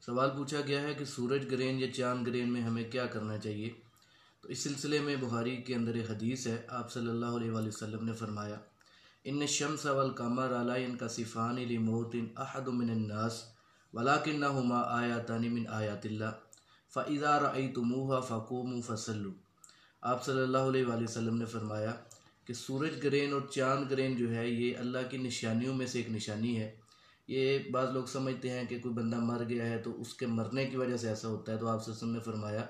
سوال پوچھا گیا ہے کہ سورج گرہن یا چاند گرہن میں ہمیں کیا کرنا چاہیے۔ تو اس سلسلے میں بخاری کے اندر ایک حدیث ہے، آپ صلی اللہ علیہ وآلہ وسلم نے فرمایا ان الشمس والقمر لا ينكسفان لموت احد من الناس ولكنهما آیاتان من آیات اللہ فاذا رأیتموها فقوموا فصلوا۔ آپ صلی اللہ علیہ وآلہ وسلم نے فرمایا کہ سورج گرہن اور چاند گرہن جو ہے یہ اللہ کی نشانیوں میں سے ایک نشانی ہے۔ یہ بعض لوگ سمجھتے ہیں کہ کوئی بندہ مر گیا ہے تو اس کے مرنے کی وجہ سے ایسا ہوتا ہے، تو آپ صلی اللہ علیہ وسلم نے فرمایا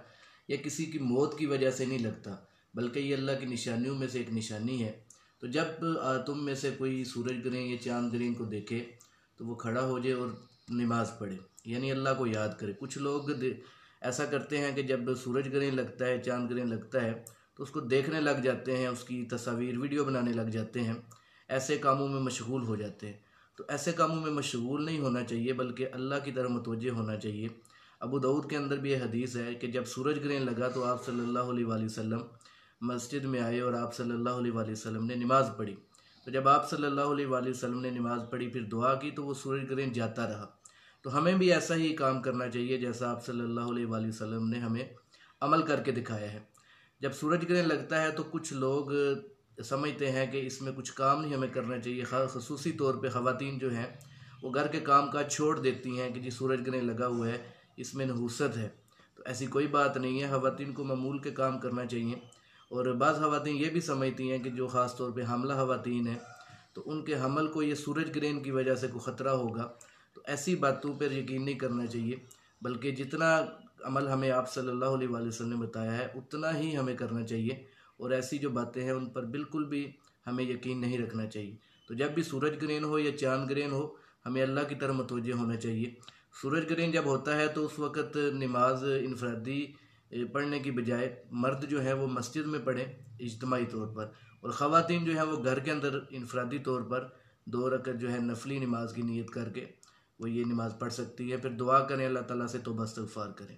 یہ کسی کی موت کی وجہ سے نہیں لگتا، بلکہ یہ اللہ کی نشانیوں میں سے ایک نشانی ہے۔ تو جب تم میں سے کوئی سورج گرہن یا چاند گرہن کو دیکھے تو وہ کھڑا ہو جائے اور نماز پڑھے، یعنی اللہ کو یاد کرے۔ کچھ لوگ ایسا کرتے ہیں کہ جب سورج گرہن لگتا ہے، چاند گرہن لگتا ہے تو اس کو دیکھنے لگ جاتے ہیں، اس کی تصاویر ویڈیو بنانے لگ جاتے ہیں، ایسے کاموں میں مشغول ہو جاتے ہیں۔ تو ایسے کاموں میں مشغول نہیں ہونا چاہیے، بلکہ اللہ کی طرف متوجہ ہونا چاہیے۔ ابو داؤد کے اندر بھی یہ حدیث ہے کہ جب سورج گرہن لگا تو آپ صلی اللہ علیہ وآلہ وسلم مسجد میں آئے اور آپ صلی اللہ علیہ وآلہ وسلم نے نماز پڑھی۔ تو جب آپ صلی اللہ علیہ وآلہ وسلم نے نماز پڑھی، پھر دعا کی تو وہ سورج گرہن جاتا رہا۔ تو ہمیں بھی ایسا ہی کام کرنا چاہیے جیسا آپ صلی اللہ علیہ وآلہ وسلم نے ہمیں عمل کر کے دکھایا ہے۔ جب سورج گرہن لگتا ہے تو کچھ لوگ سمجھتے ہیں کہ اس میں کچھ کام نہیں ہمیں کرنا چاہیے، خصوصی طور پہ خواتین جو ہیں وہ گھر کے کام کاج چھوڑ دیتی ہیں کہ جی سورج گرہن لگا ہوا ہے، اس میں نحوست ہے۔ تو ایسی کوئی بات نہیں ہے، خواتین کو معمول کے کام کرنا چاہیے۔ اور بعض خواتین یہ بھی سمجھتی ہیں کہ جو خاص طور پہ حاملہ خواتین ہیں تو ان کے حمل کو یہ سورج گرہن کی وجہ سے کوئی خطرہ ہوگا، تو ایسی باتوں پر یقین نہیں کرنا چاہیے، بلکہ جتنا عمل ہمیں آپ صلی اللہ علیہ وآلہ وسلم نے بتایا ہے اتنا ہی ہمیں کرنا چاہیے، اور ایسی جو باتیں ہیں ان پر بالکل بھی ہمیں یقین نہیں رکھنا چاہیے۔ تو جب بھی سورج گرہن ہو یا چاند گرہن ہو ہمیں اللہ کی طرف متوجہ ہونا چاہیے۔ سورج گرہن جب ہوتا ہے تو اس وقت نماز انفرادی پڑھنے کی بجائے مرد جو ہے وہ مسجد میں پڑھیں اجتماعی طور پر، اور خواتین جو ہیں وہ گھر کے اندر انفرادی طور پر 2 رکعت جو ہے نفلی نماز کی نیت کر کے وہ یہ نماز پڑھ سکتی ہے۔ پھر دعا کریں، اللہ تعالیٰ سے توبہ استغفار کریں۔